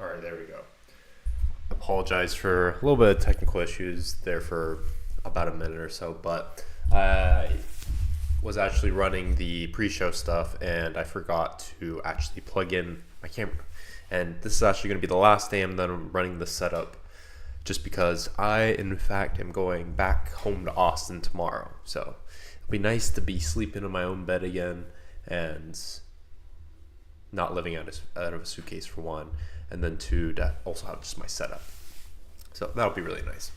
All right, there we go. Apologize for a little bit of technical issues there for about a minute or so, but I was actually running the pre-show stuff and I forgot to actually plug in my camera. And this is actually going to be the last day I'm done running the setup, just because I, in fact, am going back home to Austin tomorrow. So it'll be nice to be sleeping in my own bed again and not living out of a suitcase for one, and then two, to also have just my setup. So that'll be really nice.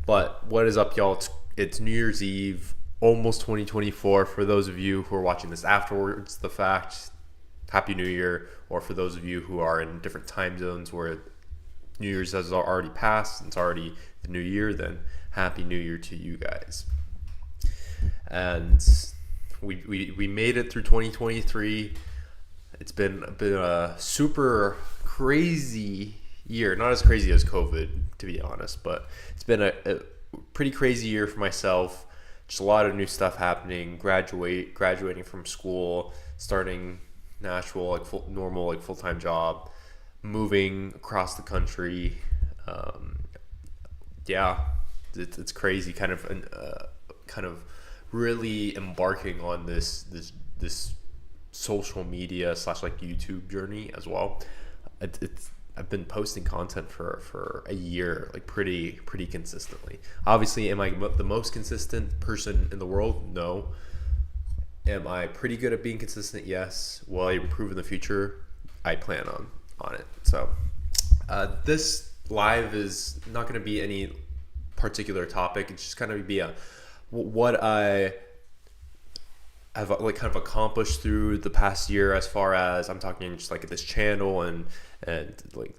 But what is up, y'all? It's New Year's Eve, almost 2024. For those of you who are watching this afterwards the fact, Happy New Year. Or for those of you who are in different time zones where New Year's has already passed, it's already the new year, then Happy New Year to you guys. And we made it through 2023. It's been a super crazy year. Not as crazy as COVID, to be honest, but it's been a pretty crazy year for myself. Just a lot of new stuff happening. Graduating from school, starting an actual full-time job, moving across the country. It's crazy. Kind of really embarking on this social media / YouTube journey as well. I've been posting content for a year, pretty consistently. Obviously, am I the most consistent person in the world? No. Am I pretty good at being consistent? Yes. Will I improve in the future? I plan on it. So this live is not going to be any particular topic. It's just kind of be what I have kind of accomplished through the past year, as far as I'm talking just this channel and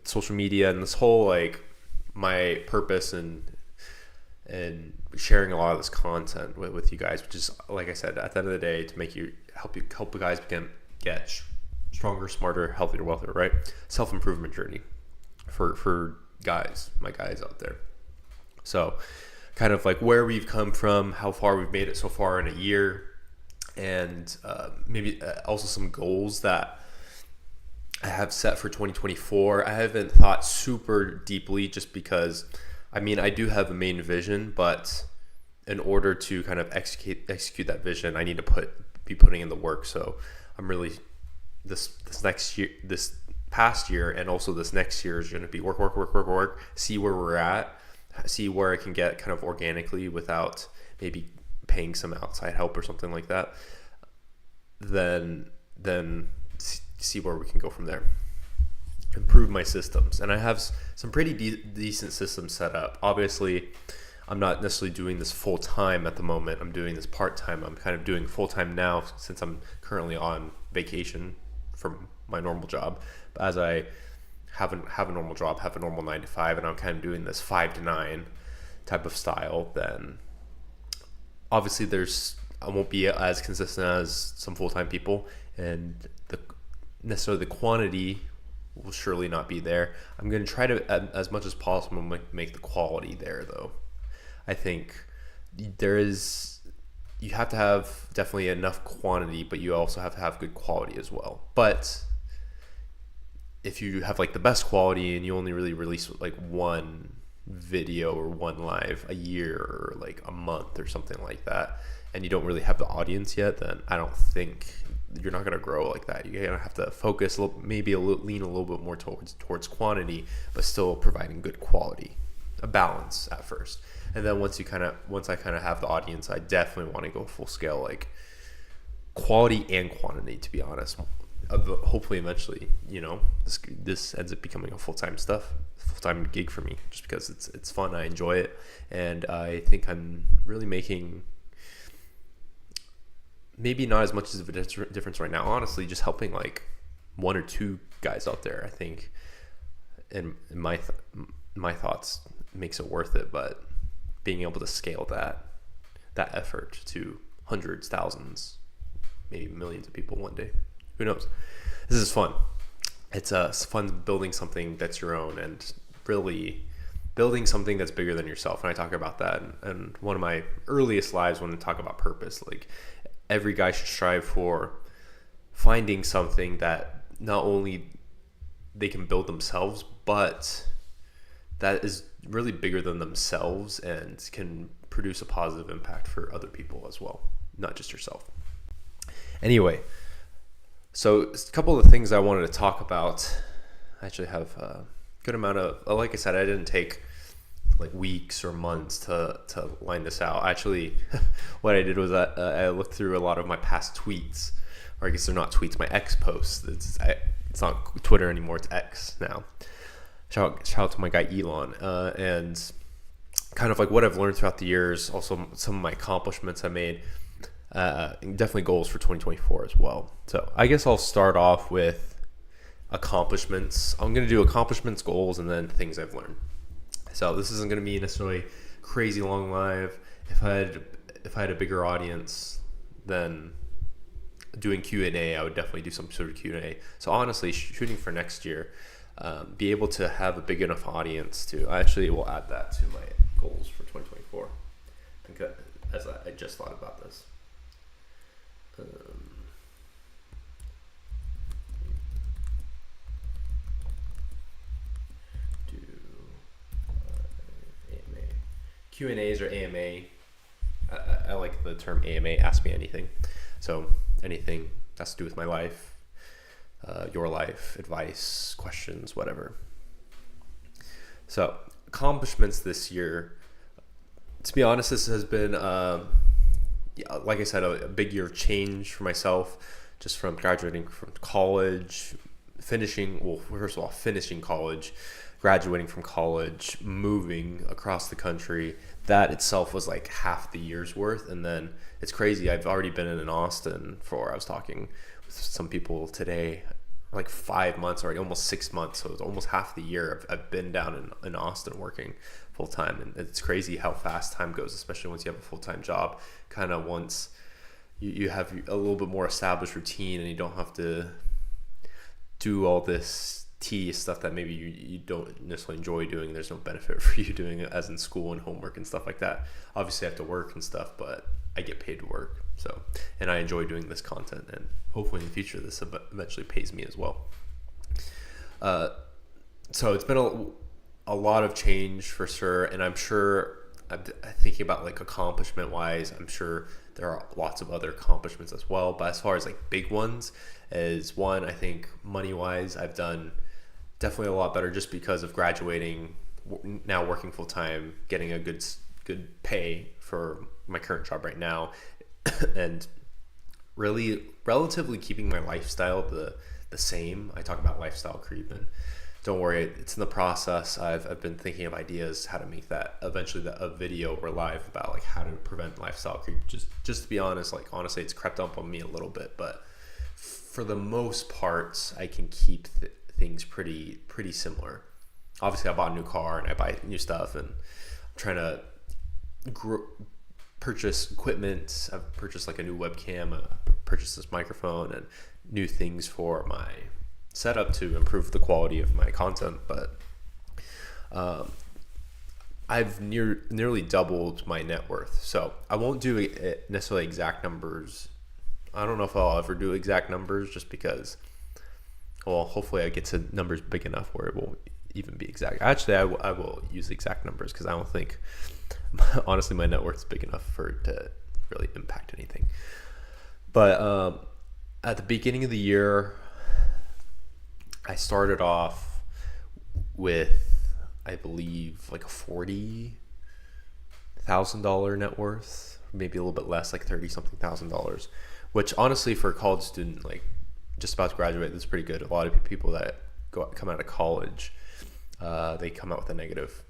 social media and this whole my purpose and sharing a lot of this content with you guys, which is, like I said, at the end of the day, to help you guys get stronger, smarter, healthier, wealthier, right? Self-improvement journey for my guys out there. So kind of where we've come from, how far we've made it so far in a year, and maybe also some goals that I have set for 2024. I haven't thought super deeply, just because I do have a main vision, but in order to kind of execute that vision, I need to be putting in the work. So I'm really this past year and also this next year is going to be work, see where we're at, see where I can get kind of organically without maybe paying some outside help or something like that. Then see where we can go from there. Improve my systems, and I have some pretty decent systems set up. Obviously, I'm not necessarily doing this full time at the moment. I'm doing this part time. I'm kind of doing full time now since I'm currently on vacation from my normal job. But as I have a normal job, have a normal 9 to 5, and I'm kind of doing this 5 to 9 type of style, then obviously I won't be as consistent as some full-time people, and necessarily the quantity will surely not be there. I'm going to try to, as much as possible, make the quality there, though. I think you have to have definitely enough quantity, but you also have to have good quality as well. But if you have the best quality and you only really release one video or one live a year or a month or something like that, and you don't really have the audience yet, then I don't think you're not going to grow like that. You're going to have to focus lean a little bit more towards quantity, but still providing good quality. a balance at first. And then once I kind of have the audience, I definitely want to go full scale, like quality and quantity, to be honest. Hopefully eventually, this ends up becoming a full-time gig for me, just because it's fun. I enjoy it, and I think I'm really making maybe not as much of a difference right now, honestly, just helping like one or two guys out there, I think, and my thoughts makes it worth it. But being able to scale that effort to hundreds, thousands, maybe millions of people one day, who knows? This is fun. It's fun building something that's your own, and really building something that's bigger than yourself. And I talk about that and one of my earliest lives when I talk about purpose. Like, every guy should strive for finding something that not only they can build themselves, but that is really bigger than themselves and can produce a positive impact for other people as well, not just yourself. Anyway, so a couple of the things I wanted to talk about. I actually have a good amount of, like I said, I didn't take like weeks or months to line this out. Actually, what I did was I looked through a lot of my past tweets, or I guess they're not tweets, my X posts. It's not Twitter anymore, it's X now. Shout out to my guy Elon, and kind of like what I've learned throughout the years, also some of my accomplishments I made, definitely goals for 2024 as well. So I guess I'll start off with accomplishments. I'm going to do accomplishments, goals, and then things I've learned. So this isn't going to be necessarily crazy long live. If I had a bigger audience, then doing Q&A, I would definitely do some sort of Q&A. So honestly, shooting for next year, be able to have a big enough audience to, I actually will add that to my goals for 2024. I think that, as I just thought about this. Q&As or AMA. I like the term AMA, ask me anything. So anything that's to do with my life, your life, advice, questions, whatever. So accomplishments this year, to be honest, this has been, like I said, a big year of change for myself, just from graduating from college, finishing college, graduating from college, moving across the country. That itself was like half the year's worth. And then it's crazy, I've already been in Austin I was talking with some people today, like 5 months already, almost 6 months. So it's almost half the year I've been down in Austin working full time. And it's crazy how fast time goes, especially once you have a full-time job. Kind of once you have a little bit more established routine and you don't have to do all this tedious stuff that maybe you don't necessarily enjoy doing. There's no benefit for you doing it, as in school and homework and stuff like that. Obviously I have to work and stuff, but I get paid to work. So, and I enjoy doing this content, and hopefully in the future this eventually pays me as well. So it's been a lot of change for sure, and I'm sure, I'm thinking about like accomplishment wise, I'm sure there are lots of other accomplishments as well, but as far as like big ones, is one, I think money wise, I've done definitely a lot better just because of graduating, now working full time, getting a good pay for my current job right now, and really relatively keeping my lifestyle the same. I talk about lifestyle creep, and don't worry, it's in the process. I've been thinking of ideas how to make that eventually a video or live about like how to prevent lifestyle creep. Just to be honest, like honestly, it's crept up on me a little bit, but for the most part, I can keep things pretty similar. Obviously, I bought a new car and I buy new stuff, and I'm trying to purchase equipment. I've purchased like a new webcam, purchased this microphone, and new things for my setup to improve the quality of my content. But I've nearly doubled my net worth. So I won't do necessarily exact numbers. I don't know if I'll ever do exact numbers, just because, well, hopefully I get to numbers big enough where it won't even be exact. Actually, I will use exact numbers, because I don't think, honestly, my net worth is big enough for it to really impact anything. But at the beginning of the year, I started off with, I believe like a $40,000 net worth, maybe a little bit less, like 30 something $1,000, which honestly for a college student, like just about to graduate, that's pretty good. A lot of people that come out of college, they come out with a negative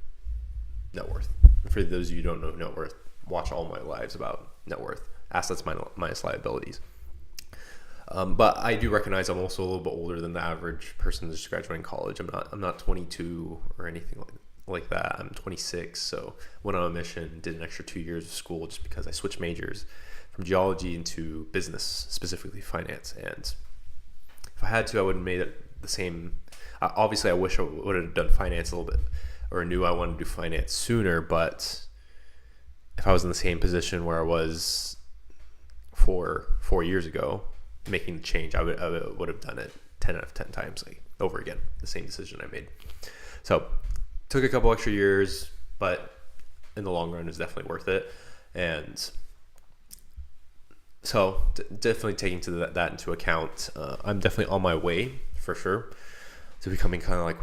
net worth. For those of you who don't know net worth, watch all my lives about net worth, assets minus liabilities. But I do recognize I'm also a little bit older than the average person that's graduating college. I'm not 22 or anything like that. I'm 26. So went on a mission, did an extra 2 years of school just because I switched majors from geology into business, specifically finance. And if I had to, I would have made it the same. Obviously, I wish I would have done finance a little bit, or knew I wanted to do finance sooner. But if I was in the same position where I was 4 years ago, making the change, I would have done it 10 out of 10 times, like over again, the same decision I made. So took a couple extra years, but in the long run, it's definitely worth it. And so definitely taking that into account, I'm definitely on my way for sure to becoming kind of like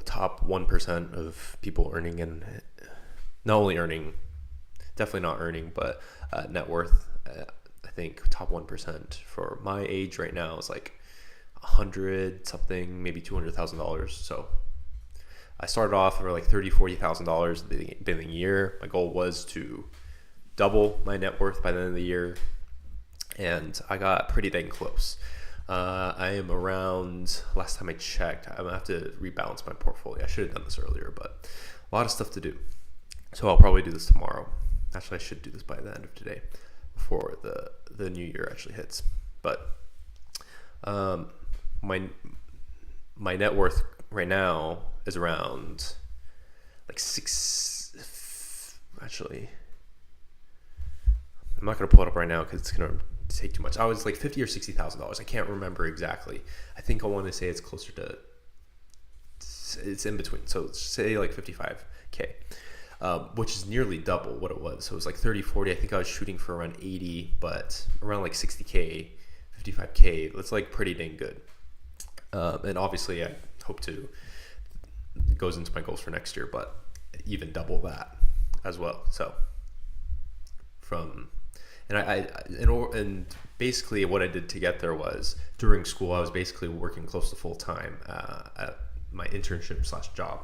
top 1% of people earning, and not only earning, definitely not earning, but net worth. I think top 1% for my age right now is like 100 something, maybe $200,000. So I started off for like $30,000-$40,000 at the beginning of the year. My goal was to double my net worth by the end of the year, and I got pretty dang close. I am around, last time I checked, I'm gonna have to rebalance my portfolio. I should have done this earlier, but a lot of stuff to do. So I'll probably do this tomorrow. Actually, I should do this by the end of today, before the new year actually hits. But my net worth right now is around like actually, I'm not going to pull it up right now because it's going to take too much. I was like $50,000 or $60,000. I can't remember exactly. I think I want to say it's closer to, it's in between. So say like 55K. Which is nearly double what it was. So it was like 30, 40. I think I was shooting for around 80, but around like 60K, 55K. That's like pretty dang good. And obviously I hope to, it goes into my goals for next year, but even double that as well. So and basically what I did to get there was, during school, I was basically working close to full time at my internship / job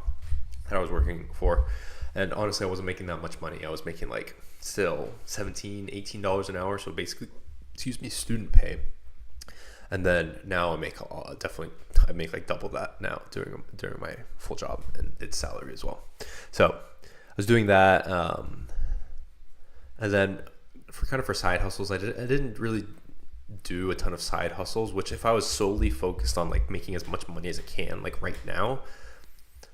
that I was working for. And honestly, I wasn't making that much money. I was making like still $17, $18 an hour. So basically, student pay. And then now I make I make like double that now during my full job, and it's salary as well. So I was doing that. And then for side hustles, I didn't really do a ton of side hustles, which if I was solely focused on like making as much money as I can, like right now,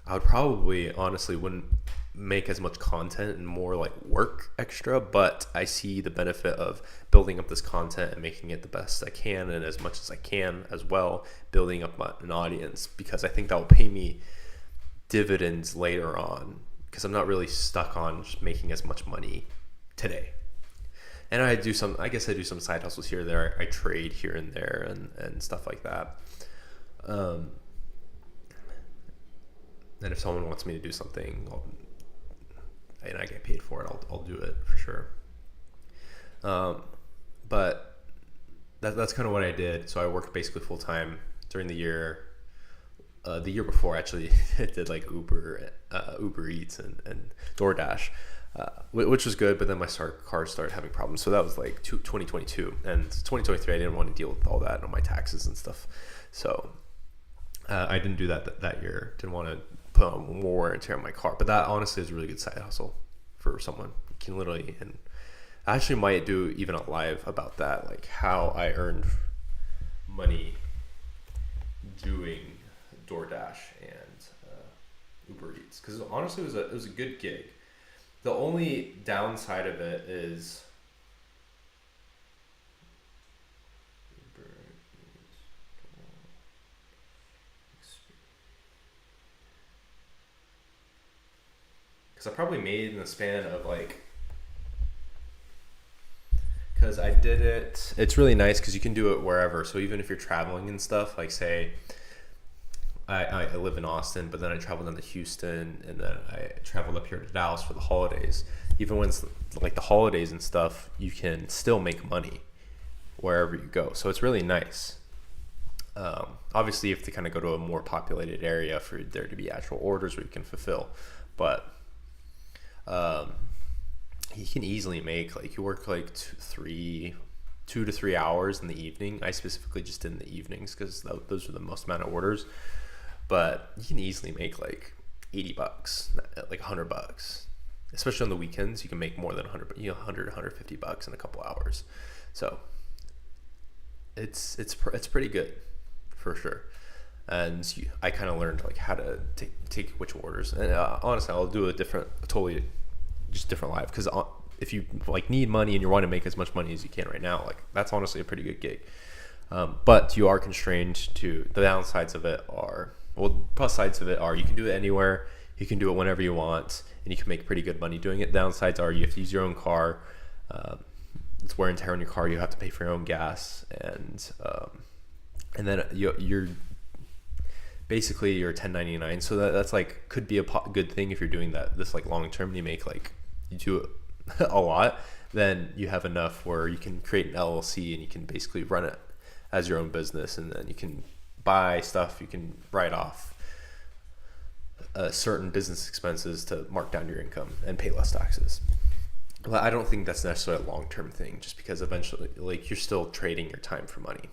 I would probably honestly wouldn't make as much content and more like work extra. But I see the benefit of building up this content and making it the best I can and as much as I can as well, building up an audience, because I think that will pay me dividends later on, because I'm not really stuck on just making as much money today. And I do some side hustles here and there. I trade here and there and stuff like that. And if someone wants me to do something, and I get paid for it, I'll do it for sure. But that's kind of what I did. So I worked basically full time during the year. The year before, actually, I did like Uber Eats and DoorDash, which was good. But then my car started having problems. So that was like 2022, and 2023. I didn't want to deal with all that on my taxes and stuff. So I didn't do that year. Didn't want to put on more wear and tear on my car. But that honestly is a really good side hustle for someone. You can literally, and I actually might do even a live about that, like how I earned money doing DoorDash and Uber Eats, because honestly it was a good gig. The only downside of it is because I probably made in the span of like, because I did it, it's really nice because you can do it wherever. So even if you're traveling and stuff, like say I live in Austin, but then I traveled down to Houston, and then I traveled up here to Dallas for the holidays. Even when it's like the holidays and stuff, you can still make money wherever you go. So it's really nice. Obviously, you have to kind of go to a more populated area for there to be actual orders where you can fulfill. But you can easily make, like, you work like 2 to 3 hours in the evening. I specifically just did in the evenings because those are the most amount of orders. But you can easily make like $80, like $100, especially on the weekends. You can make more than 150 bucks in a couple hours. So it's pretty good for sure. And I kind of learned like how to take which orders. And honestly, I'll do a totally different live, because if you like need money and you want to make as much money as you can right now, like that's honestly a pretty good gig. But you are constrained to the downsides of it are, well, plus sides of it are you can do it anywhere, you can do it whenever you want, and you can make pretty good money doing it. Downsides are you have to use your own car. It's wear and tear on your car. You have to pay for your own gas, and then you're basically you're 1099. So that's like could be a good thing if you're doing this like long term. You make like you do it a lot, then you have enough where you can create an LLC and you can basically run it as your own business, and then you can buy stuff, you can write off certain business expenses to mark down your income and pay less taxes. But I don't think that's necessarily a long-term thing, just because eventually like you're still trading your time for money.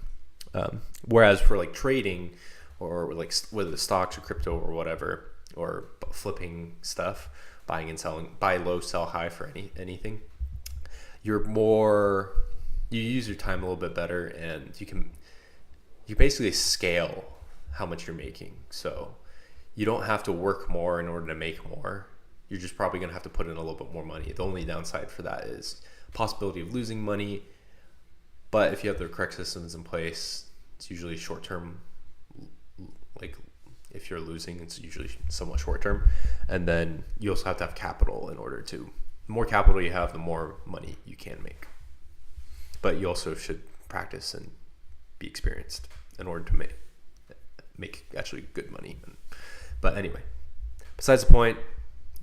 Whereas for like trading, or like whether the stocks or crypto or whatever, or flipping stuff, buying and selling, buy low, sell high for anything, you use your time a little bit better, and you basically scale how much you're making. So you don't have to work more in order to make more. You're just probably going to have to put in a little bit more money. The only downside for that is possibility of losing money. But if you have the correct systems in place, it's usually short term. Like if you're losing, it's usually somewhat short term. And then you also have to have capital in order the more capital you have, the more money you can make. But you also should practice and be experienced in order to make actually good money. But anyway, besides the point,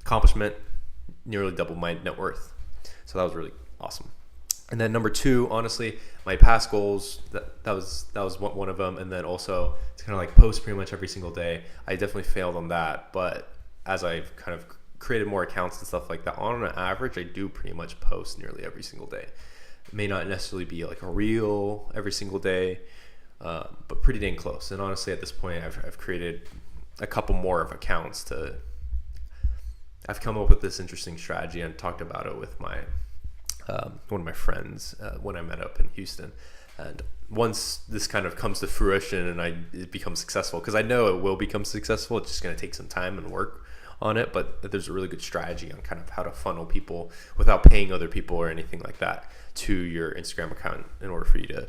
accomplishment, nearly doubled my net worth. So that was really awesome. And then number 2, honestly, my past goals, that was one of them. And then also to kind of like post pretty much every single day. I definitely failed on that. But as I've kind of created more accounts and stuff like that, on an average, I do pretty much post nearly every single day. It may not necessarily be like a reel every single day, but pretty dang close. And honestly, at this point, I've created a couple more of accounts I've come up with this interesting strategy and talked about it with my one of my friends when I met up in Houston. And once this kind of comes to fruition and it becomes successful, because I know it will become successful, it's just going to take some time and work on it, but there's a really good strategy on kind of how to funnel people without paying other people or anything like that to your Instagram account in order for you to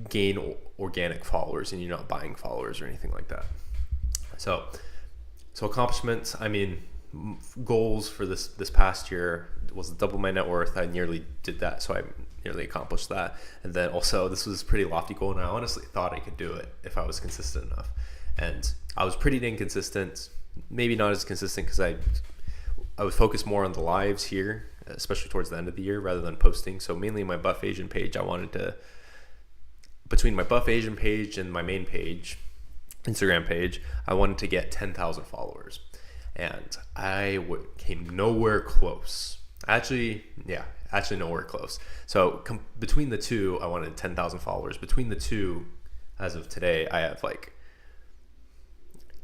gain organic followers and you're not buying followers or anything like that. So accomplishments, I mean, goals for this past year was to double my net worth. I nearly did that, so I nearly accomplished that. And then also, this was a pretty lofty goal, and I honestly thought I could do it if I was consistent enough. And I was pretty dang consistent, maybe not as consistent because I was focused more on the lives here, especially towards the end of the year, rather than posting. So mainly my Buff Asian page, I wanted to, between my Buff Asian page and my main page, Instagram page, I wanted to get 10,000 followers. And I came nowhere close. Actually nowhere close. So between the two, I wanted 10,000 followers. Between the two, as of today, I have like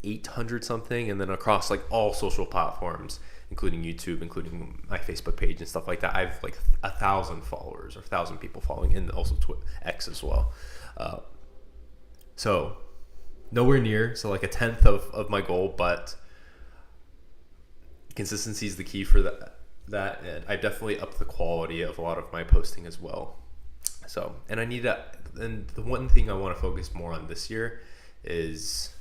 800 something. And then across like all social platforms, including YouTube, including my Facebook page and stuff like that, I have like 1,000 followers or 1,000 people following, and also X as well. So nowhere near. So like a tenth of my goal, but consistency is the key for that, and I definitely upped the quality of a lot of my posting as well. So, and the one thing I want to focus more on this year is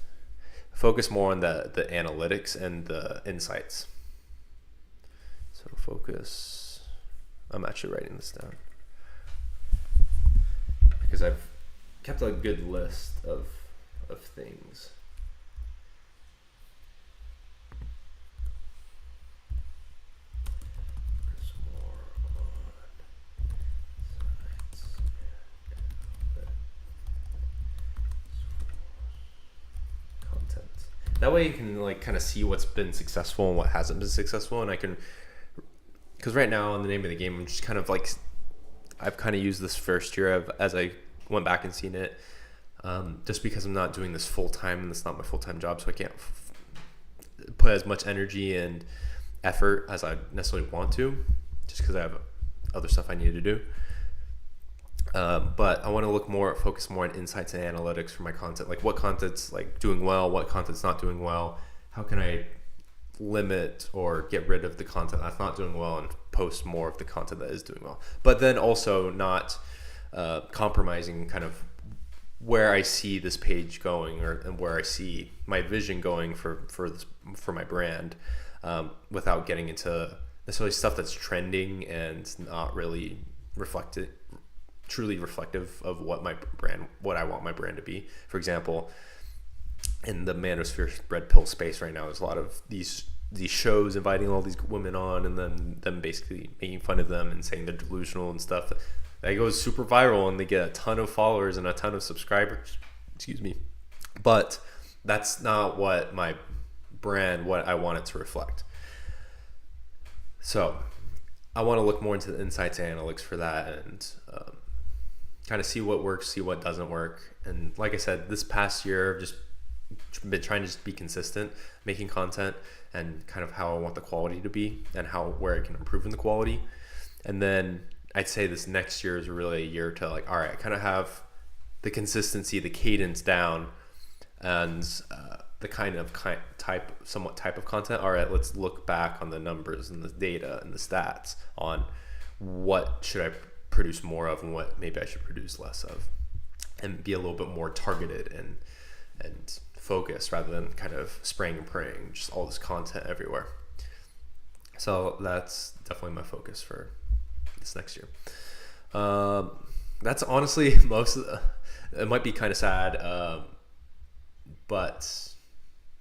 focus more on the analytics and the insights. So I'm actually writing this down because I've kept a good list of things. that way you can like kind of see what's been successful and what hasn't been successful, and I can, because right now in the name of the game, I'm just kind of like, I've kind of used this first year as I went back and seen it, just because I'm not doing this full time and it's not my full time job, so I can't put as much energy and effort as I necessarily want to, just because I have other stuff I need to do. But I want to focus more on insights and analytics for my content, like what content's like doing well, what content's not doing well, how can I limit or get rid of the content that's not doing well and post more of the content that is doing well, but then also not compromising kind of where I see this page going and where I see my vision going for my brand, without getting into necessarily stuff that's trending and not really truly reflective of what I want my brand to be. For example, in the manosphere red pill space right now, there's a lot of these shows inviting all these women on and then them basically making fun of them and saying they're delusional and stuff. That goes super viral and they get a ton of followers and a ton of subscribers. Excuse me. But that's not what my brand, what I want it to reflect. So I want to look more into the insights and analytics for that, and kind of see what works, see what doesn't work. And like I said, this past year I've just been trying to just be consistent, making content, and kind of how I want the quality to be and where I can improve in the quality. And then I'd say this next year is really a year to like, all right, I kind of have the consistency, the cadence down, and the kind of type of content. All right, let's look back on the numbers and the data and the stats on what should I produce more of and what maybe I should produce less of, and be a little bit more targeted and focused rather than kind of spraying and praying, just all this content everywhere. So that's definitely my focus for this next year. That's honestly it might be kind of sad, but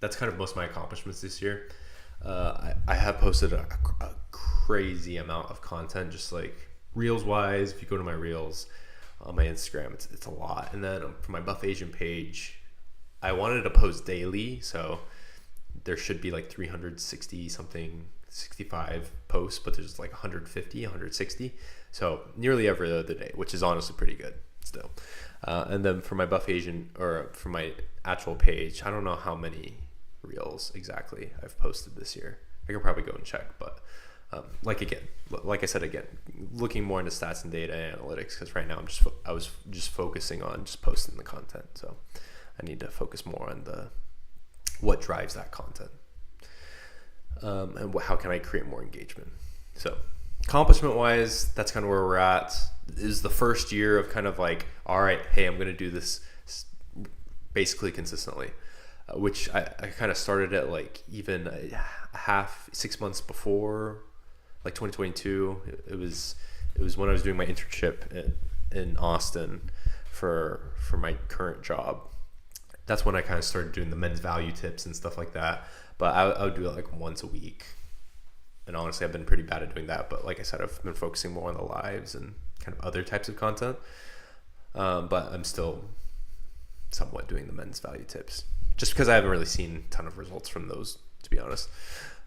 that's kind of most of my accomplishments this year. I have posted a crazy amount of content, just like reels wise. If you go to my reels on my Instagram, it's a lot. And then for my Buff Asian page, I wanted to post daily, so there should be like 360 something, 65 posts, but there's like 150, 160, so nearly every other day, which is honestly pretty good still. And then for my Buff Asian, or for my actual page, I don't know how many reels exactly I've posted this year. I could probably go and check, but like I said, looking more into stats and data and analytics, because right now I was just focusing on just posting the content. So I need to focus more on what drives that content, and how can I create more engagement. So accomplishment wise, that's kind of where we're at. This is the first year of kind of like, all right, hey, I'm going to do this basically consistently, which I kind of started at like even 6 months before, like 2022. It was when I was doing my internship in Austin for my current job. That's when I kind of started doing the men's value tips and stuff like that. But I would do it like once a week. And honestly, I've been pretty bad at doing that. But like I said, I've been focusing more on the lives and kind of other types of content. But I'm still somewhat doing the men's value tips, just because I haven't really seen a ton of results from those, to be honest.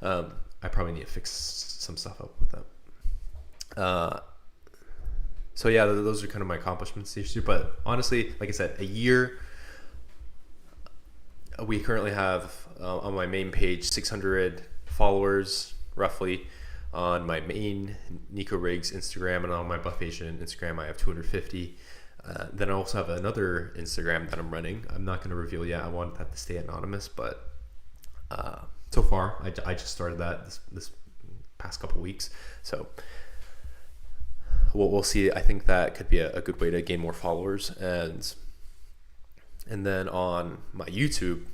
I probably need to fix some stuff up with that. So yeah, those are kind of my accomplishments this year. But honestly, like I said, a year. We currently have on my main page 600 followers roughly. On my main Nico Riggs Instagram and on my Buff Asian Instagram, I have 250. Then I also have another Instagram that I'm running. I'm not going to reveal yet. I want that to stay anonymous, but so far I just started that this past couple weeks. So we'll see. I think that could be a good way to gain more followers. And then on my YouTube,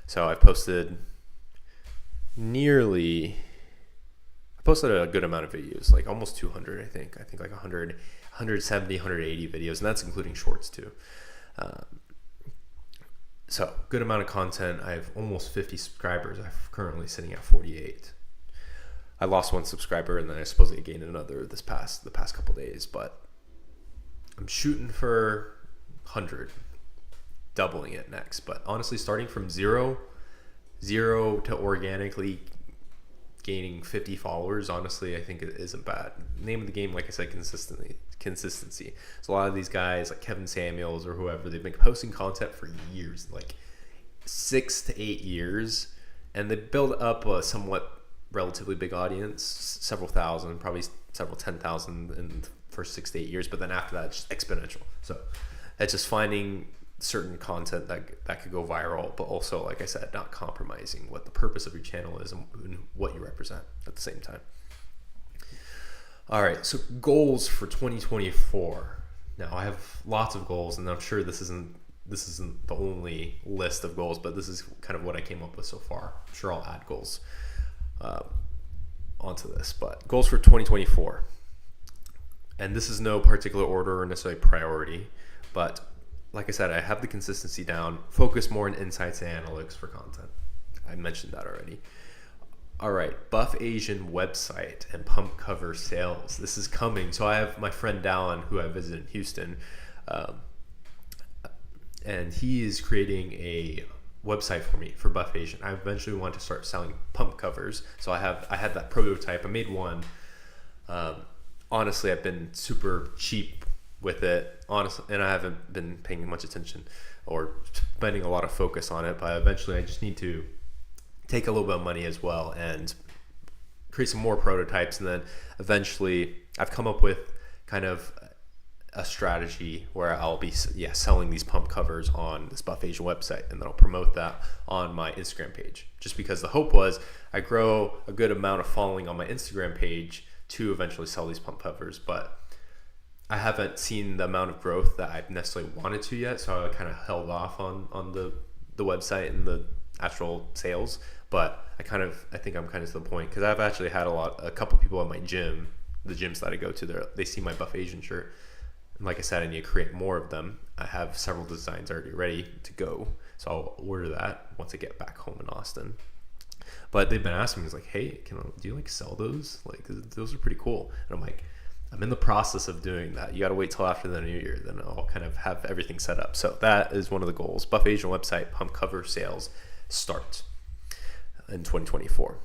so I posted a good amount of videos, like almost 200, I think like 100, 170, 180 videos, and that's including shorts too. So good amount of content. I have almost 50 subscribers. I'm currently sitting at 48. I lost one subscriber, and then I supposedly gained another the past couple days, but I'm shooting for 100, doubling it next. But honestly, starting from zero 0 to organically gaining 50 followers, honestly, I think it isn't bad. Name of the game, like I said, consistency. So a lot of these guys, like Kevin Samuels or whoever, they've been posting content for years, like 6 to 8 years, and they build up a somewhat relatively big audience, several thousand, probably several 10,000 in the first 6 to 8 years, but then after that, it's just exponential. So it's just finding certain content that could go viral, but also, like I said, not compromising what the purpose of your channel is and what you represent at the same time. All right, so goals for 2024. Now I have lots of goals, and I'm sure this isn't the only list of goals, but this is kind of what I came up with so far. I'm sure I'll add goals onto this, but goals for 2024. And this is no particular order or necessarily priority, but like I said, I have the consistency down, focus more on insights and analytics for content. I mentioned that already. All right, Buff Asian website and pump cover sales. This is coming. So I have my friend Dallin, who I visited in Houston, and he is creating a website for me for Buff Asian. I eventually want to start selling pump covers. So I had that prototype. I made one. Honestly, I've been super cheap with it, honestly, and I haven't been paying much attention or spending a lot of focus on it, but eventually I just need to take a little bit of money as well and create some more prototypes, and then eventually I've come up with kind of a strategy where I'll be selling these pump covers on this Buff Asian website, and then I'll promote that on my Instagram page, just because the hope was I grow a good amount of following on my Instagram page to eventually sell these pump covers. But I haven't seen the amount of growth that I necessarily wanted to yet, so I kind of held off on the website and the actual sales. But I think I'm kind of to the point, because I've actually had a couple people at my gym, the gyms that I go to, they see my Buff Asian shirt, and like I said, I need to create more of them. I have several designs already ready to go, so I'll order that once I get back home in Austin. But they've been asking me, it's like, hey, do you like sell those? Like, those are pretty cool. And I'm like, I'm in the process of doing that. You got to wait till after the new year, then I'll kind of have everything set up. So that is one of the goals. Buff Asian website pump cover sales start in 2024,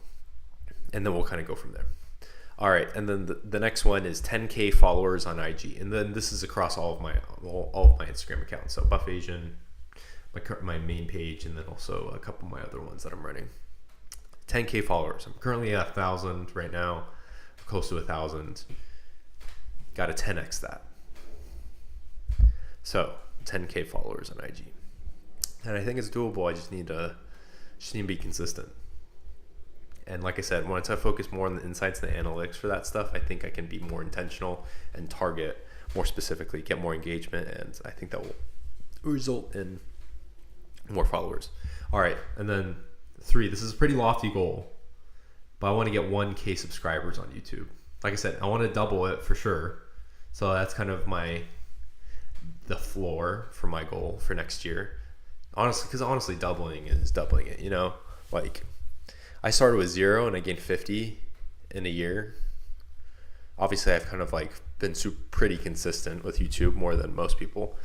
and then we'll kind of go from there. All right, and then the next one is 10K followers on IG, and then this is across all of my Instagram accounts. So Buff Asian, my main page, and then also a couple of my other ones that I'm running. 10K followers. I'm currently at 1,000 right now, close to 1,000. Got to 10x that. So 10K followers on IG, and I think it's doable. I just need to be consistent. And like I said, once I focus more on the insights and the analytics for that stuff, I think I can be more intentional and target more specifically, get more engagement, and I think that will result in more followers. All right, and then 3. This is a pretty lofty goal, but I want to get 1K subscribers on YouTube. Like I said, I want to double it for sure. So that's kind of the floor for my goal for next year. Honestly, doubling is doubling it, like I started with 0 and I gained 50 in a year. Obviously I've kind of like been pretty consistent with YouTube, more than most people,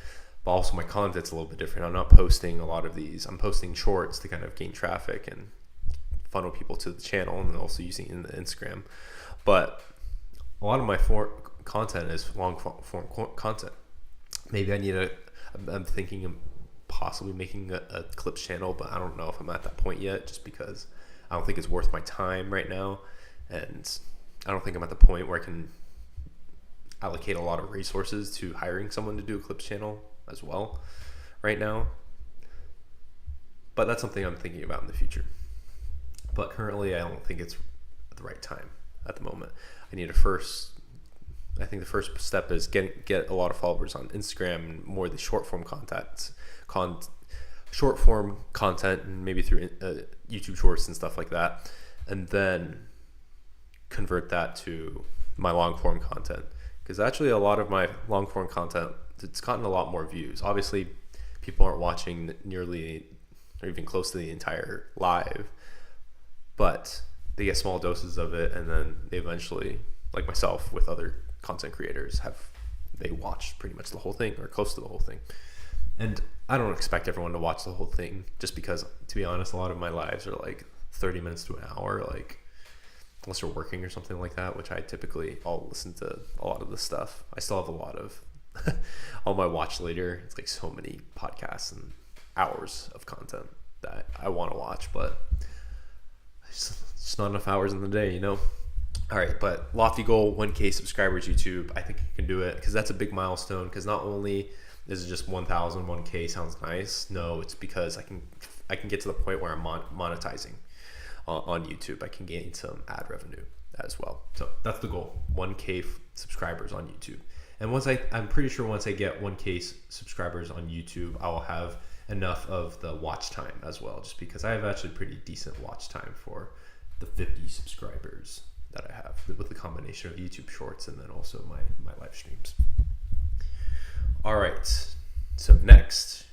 but also my content's a little bit different. I'm not posting a lot of these. I'm posting shorts to kind of gain traffic and funnel people to the channel, and then also using it in the Instagram. But a lot of my content is long form content. Maybe I'm thinking of possibly making a clips channel, but I don't know if I'm at that point yet, just because I don't think it's worth my time right now, and I don't think I'm at the point where I can allocate a lot of resources to hiring someone to do a clips channel as well right now. But that's something I'm thinking about in the future. But currently I don't think it's the right time at the moment. I think the first step is get a lot of followers on Instagram and more of the short form content, and maybe through YouTube Shorts and stuff like that, and then convert that to my long form content, because actually a lot of my long form content, it's gotten a lot more views. Obviously people aren't watching nearly or even close to the entire live, but they get small doses of it, and then they eventually, like myself with other content creators, they watch pretty much the whole thing or close to the whole thing. And I don't expect everyone to watch the whole thing, just because, to be honest, a lot of my lives are like 30 minutes to an hour, like unless you're working or something like that, which I'll listen to a lot of this stuff. I still have a lot of on my watch later. It's like so many podcasts and hours of content that I want to watch, but it's just not enough hours in the day, All right, but lofty goal, 1K subscribers YouTube. I think I can do it, because that's a big milestone, because not only is it just 1,000, 1K sounds nice. No, it's because I can get to the point where I'm monetizing on YouTube. I can gain some ad revenue as well. So that's the goal, 1K subscribers on YouTube. And I'm pretty sure once I get 1K subscribers on YouTube, I will have enough of the watch time as well, just because I have actually pretty decent watch time for the 50 subscribers that I have, with the combination of YouTube Shorts and then also my live streams. All right, so next,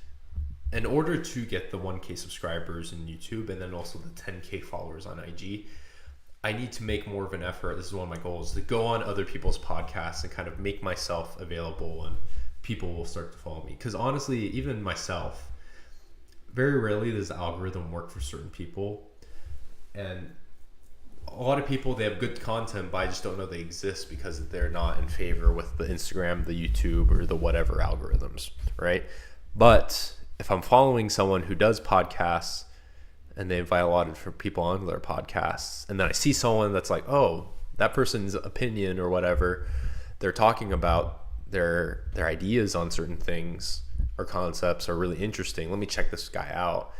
in order to get the 1K subscribers in YouTube and then also the 10K followers on IG, I need to make more of an effort. This is one of my goals, to go on other people's podcasts and kind of make myself available, and people will start to follow me. Because honestly, even myself, very rarely does the algorithm work for certain people. And a lot of people, they have good content, but I just don't know they exist because they're not in favor with the Instagram, the YouTube, or the whatever algorithms, right? But if I'm following someone who does podcasts and they invite a lot of different people onto their podcasts, and then I see someone that's like, oh, that person's opinion or whatever, they're talking about their ideas on certain things or concepts are really interesting. Let me check this guy out.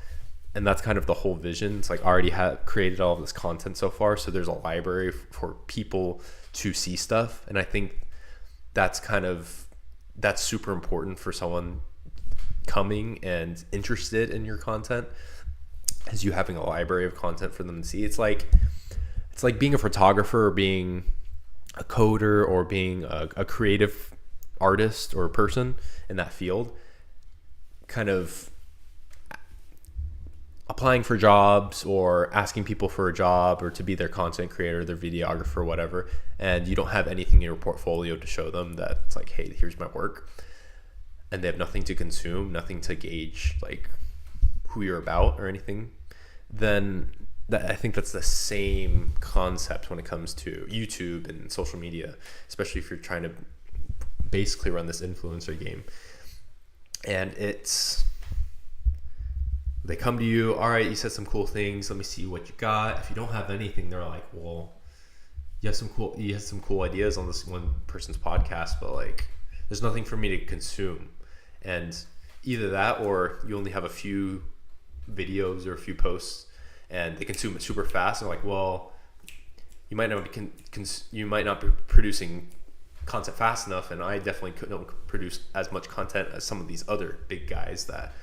And that's kind of the whole vision. It's like I already have created all of this content so far, so there's a library for people to see stuff. And I think that's super important for someone coming and interested in your content, is you having a library of content for them to see. It's like being a photographer, or being a coder, or being a creative artist or a person in that field, kind of applying for jobs or asking people for a job or to be their content creator, their videographer, whatever, and you don't have anything in your portfolio to show them that it's like, hey, here's my work, and they have nothing to consume, nothing to gauge like who you're about or anything, then I think that's the same concept when it comes to YouTube and social media, especially if you're trying to basically run this influencer game. And they come to you, all right, you said some cool things, let me see what you got. If you don't have anything, they're like, well, you have some cool ideas on this one person's podcast, but like there's nothing for me to consume. And either that, or you only have a few videos or a few posts and they consume it super fast. And they're like, well, you might not be producing content fast enough, and I definitely don't produce as much content as some of these other big guys that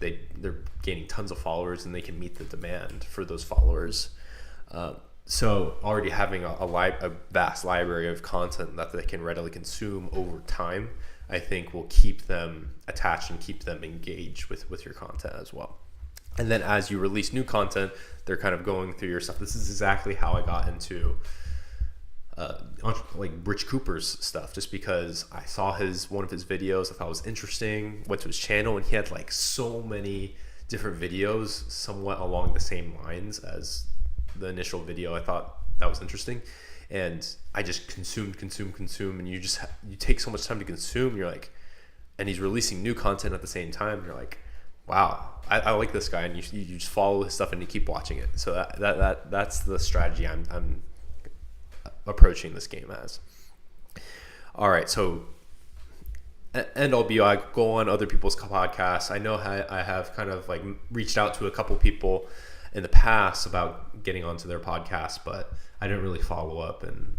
they're gaining tons of followers and they can meet the demand for those followers. So already having a vast library of content that they can readily consume over time, I think will keep them attached and keep them engaged with your content as well. And then as you release new content, they're kind of going through your stuff. This is exactly how I got into like Rich Cooper's stuff, just because I saw one of his videos, I thought it was interesting, went to his channel, and he had like so many different videos somewhat along the same lines as the initial video. I thought that was interesting, and I just consumed, and you take so much time to consume. You're like, and he's releasing new content at the same time. You're like, wow, I like this guy, and you just follow his stuff and you keep watching it. So that's the strategy I'm approaching this game as. All right, so end all be all, I go on other people's podcasts. I know I have kind of like reached out to a couple people in the past about getting onto their podcast, but I didn't really follow up. And